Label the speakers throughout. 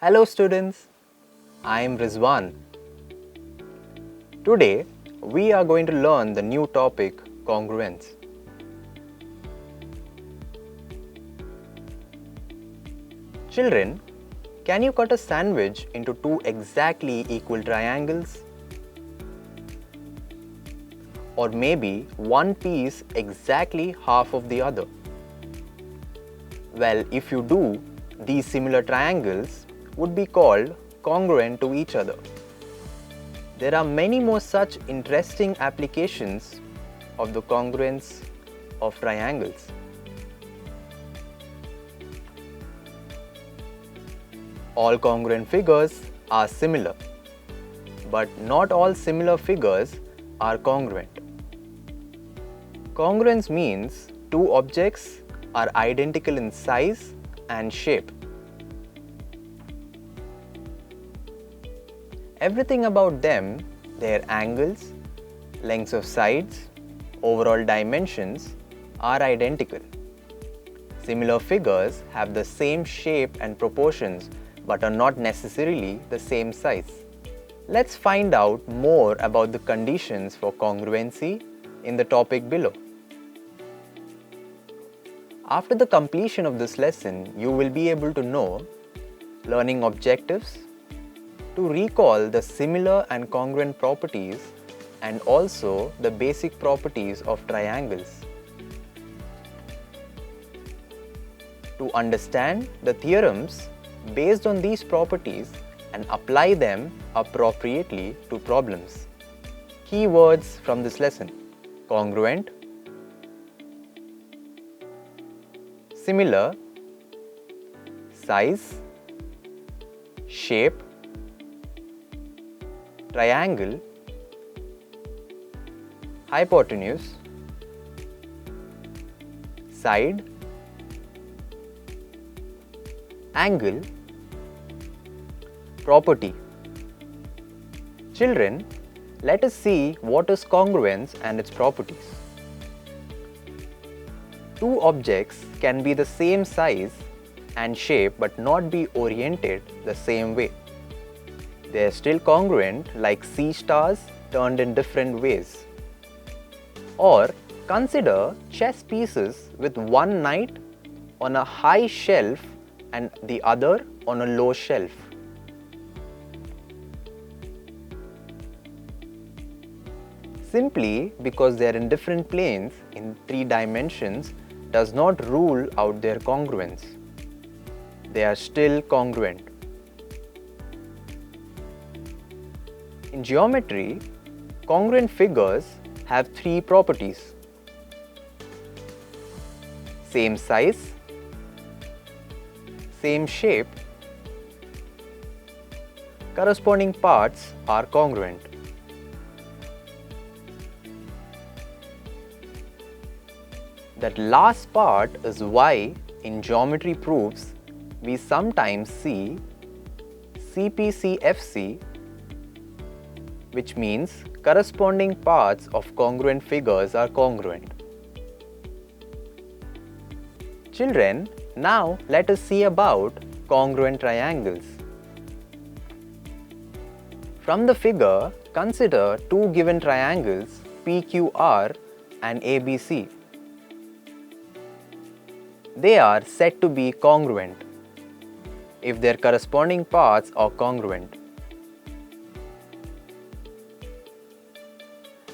Speaker 1: Hello students, I am Rizwan. Today we are going to learn the new topic congruence. Children, can you cut a sandwich into two exactly equal triangles? Or maybe one piece exactly half of the other? Well, if you do, these similar triangles would be called congruent to each other. There are many more such interesting applications of the congruence of triangles. All congruent figures are similar, but not all similar figures are congruent. Congruence means two objects are identical in size and shape. Everything about them, their angles, lengths of sides, overall dimensions are identical. Similar figures have the same shape and proportions but are not necessarily the same size. Let's find out more about the conditions for congruency in the topic below. After the completion of this lesson, you will be able to know learning objectives, to recall the similar and congruent properties and also the basic properties of triangles. To understand the theorems based on these properties and apply them appropriately to problems. Key words from this lesson: congruent, similar, size, shape, triangle, hypotenuse, side, angle, property. Children, let us see what is congruence and its properties. Two objects can be the same size and shape but not be oriented the same way. They are still congruent, like sea stars turned in different ways. Or consider chess pieces with one knight on a high shelf and the other on a low shelf. Simply because they are in different planes in 3 dimensions does not rule out their congruence. They are still congruent. In geometry, congruent figures have 3 properties: same size, same shape, corresponding parts are congruent. That last part is why in geometry proofs we sometimes see CPCFC, which means corresponding parts of congruent figures are congruent. Children, now let us see about congruent triangles. From the figure, consider two given triangles PQR and ABC. They are said to be congruent if their corresponding parts are congruent.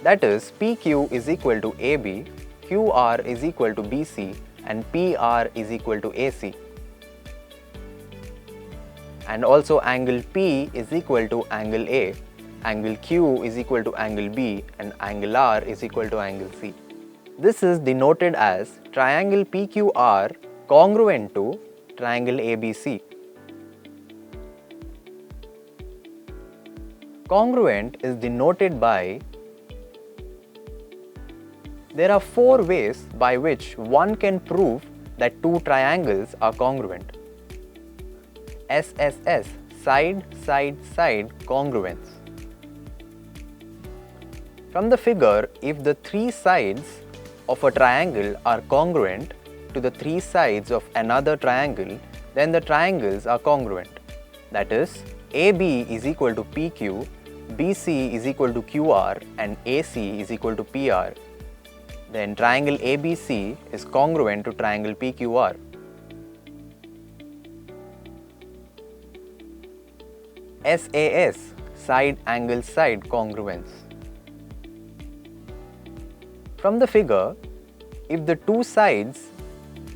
Speaker 1: That is, PQ is equal to AB, QR is equal to BC and PR is equal to AC. And also angle P is equal to angle A, angle Q is equal to angle B and angle R is equal to angle C. This is denoted as triangle PQR congruent to triangle ABC. Congruent is denoted by there are 4 ways by which one can prove that two triangles are congruent. SSS, side, side, side congruence. From the figure, if the 3 sides of a triangle are congruent to the 3 sides of another triangle, then the triangles are congruent. That is, AB is equal to PQ, BC is equal to QR and AC is equal to PR, then triangle ABC is congruent to triangle PQR. SAS, side angle side congruence. From the figure, if the two sides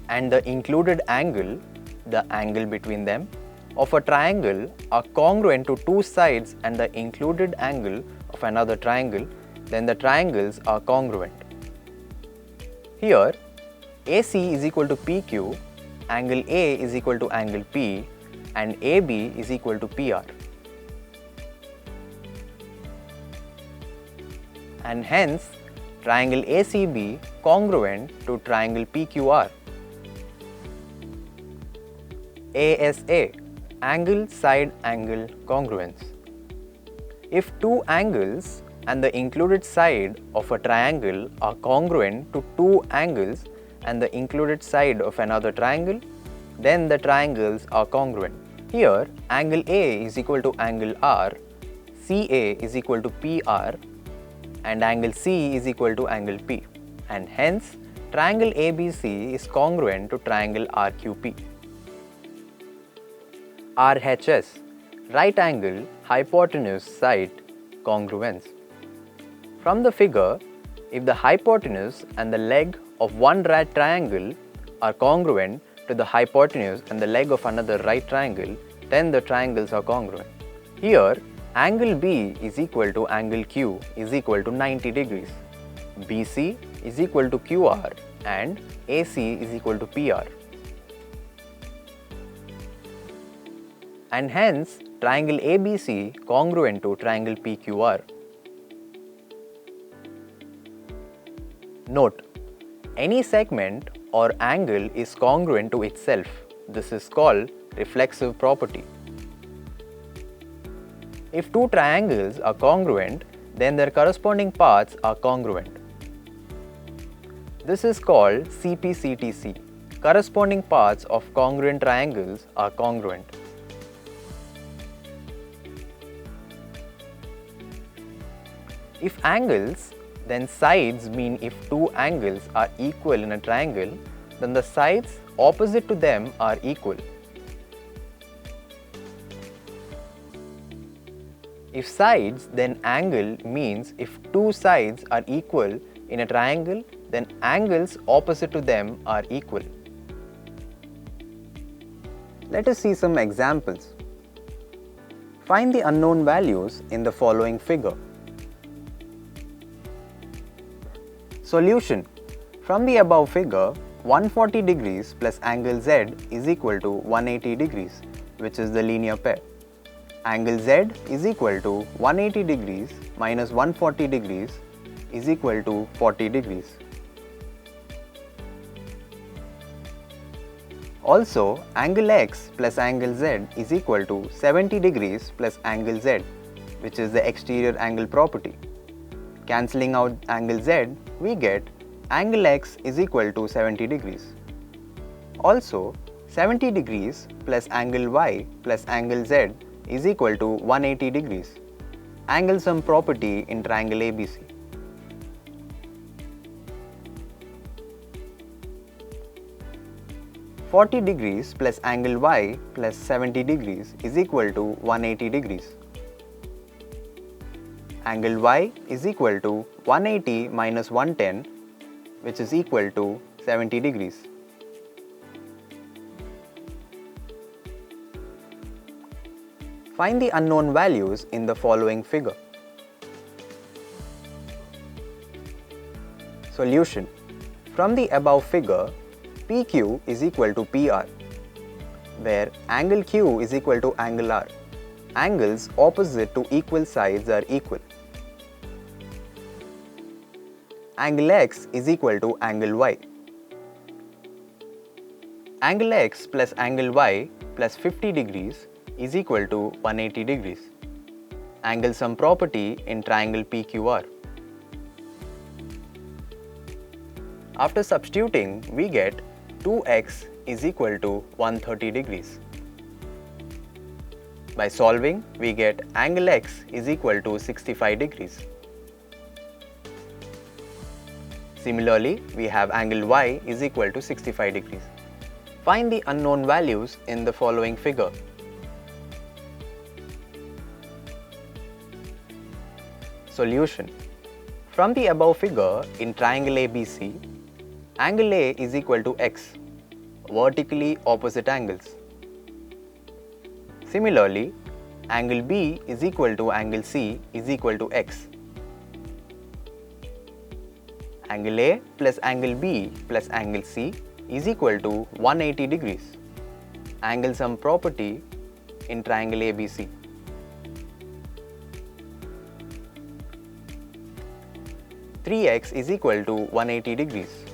Speaker 1: and the included angle, the angle between them, of a triangle are congruent to two sides and the included angle of another triangle, then the triangles are congruent. Here, AC is equal to PQ, angle A is equal to angle P, and AB is equal to PR. And hence, triangle ACB congruent to triangle PQR. ASA, angle side angle congruence. If two angles and the included side of a triangle are congruent to two angles and the included side of another triangle, then the triangles are congruent. Here, angle A is equal to angle R, CA is equal to PR, and angle C is equal to angle P, and hence triangle ABC is congruent to triangle RQP. RHS, right angle hypotenuse side congruence. From the figure, if the hypotenuse and the leg of one right triangle are congruent to the hypotenuse and the leg of another right triangle, then the triangles are congruent. Here, angle B is equal to angle Q is equal to 90 degrees, BC is equal to QR and AC is equal to PR. And hence, triangle ABC congruent to triangle PQR. Note, any segment or angle is congruent to itself. This is called reflexive property. If two triangles are congruent, then their corresponding paths are congruent. This is called CPCTC. Corresponding paths of congruent triangles are congruent. If angles, then sides mean if two angles are equal in a triangle, then the sides opposite to them are equal. If sides, then angle means if two sides are equal in a triangle, then angles opposite to them are equal. Let us see some examples. Find the unknown values in the following figure. Solution. From the above figure, 140 degrees plus angle Z is equal to 180 degrees, which is the linear pair. Angle Z is equal to 180 degrees minus 140 degrees is equal to 40 degrees. Also, angle X plus angle Z is equal to 70 degrees plus angle Z, which is the exterior angle property. Cancelling out angle Z, we get angle X is equal to 70 degrees. Also, 70 degrees plus angle Y plus angle Z is equal to 180 degrees. Angle sum property in triangle ABC. (40 degrees plus angle Y plus 70 degrees is equal to 180 degrees. Angle Y is equal to 180 minus 110, which is equal to 70 degrees. Find the unknown values in the following figure. Solution. From the above figure, PQ is equal to PR, where angle Q is equal to angle R. Angles opposite to equal sides are equal. Angle X is equal to angle Y. Angle X plus angle Y plus 50 degrees is equal to 180 degrees. Angle sum property in triangle PQR. After substituting, we get 2x is equal to 130 degrees. By solving, we get angle x is equal to 65 degrees. Similarly, we have angle y is equal to 65 degrees. Find the unknown values in the following figure. Solution. From the above figure, in triangle ABC, angle A is equal to x, vertically opposite angles. Similarly, angle B is equal to angle C is equal to x. Angle A plus angle B plus angle C is equal to 180 degrees. Angle sum property in triangle ABC. Three x is equal to 180 degrees.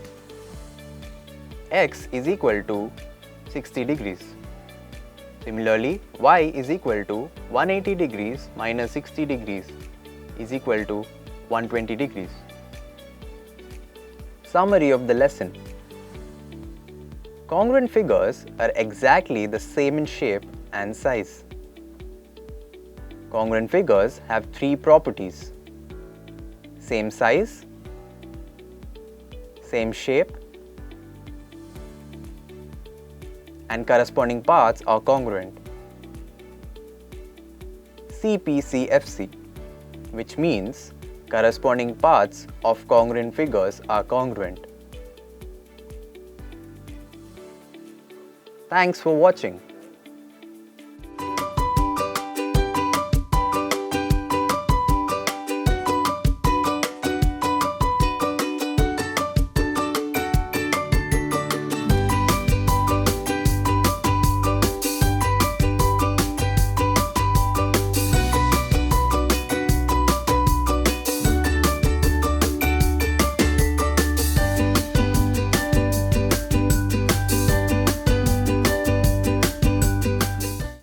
Speaker 1: X is equal to 60 degrees. Similarly, y is equal to 180 degrees minus 60 degrees is equal to 120 degrees. Summary of the lesson. Congruent figures are exactly the same in shape and size. Congruent figures have three properties: same size, same shape, and corresponding paths are congruent. CPCFC, which means corresponding paths of congruent figures are congruent. Thanks for watching.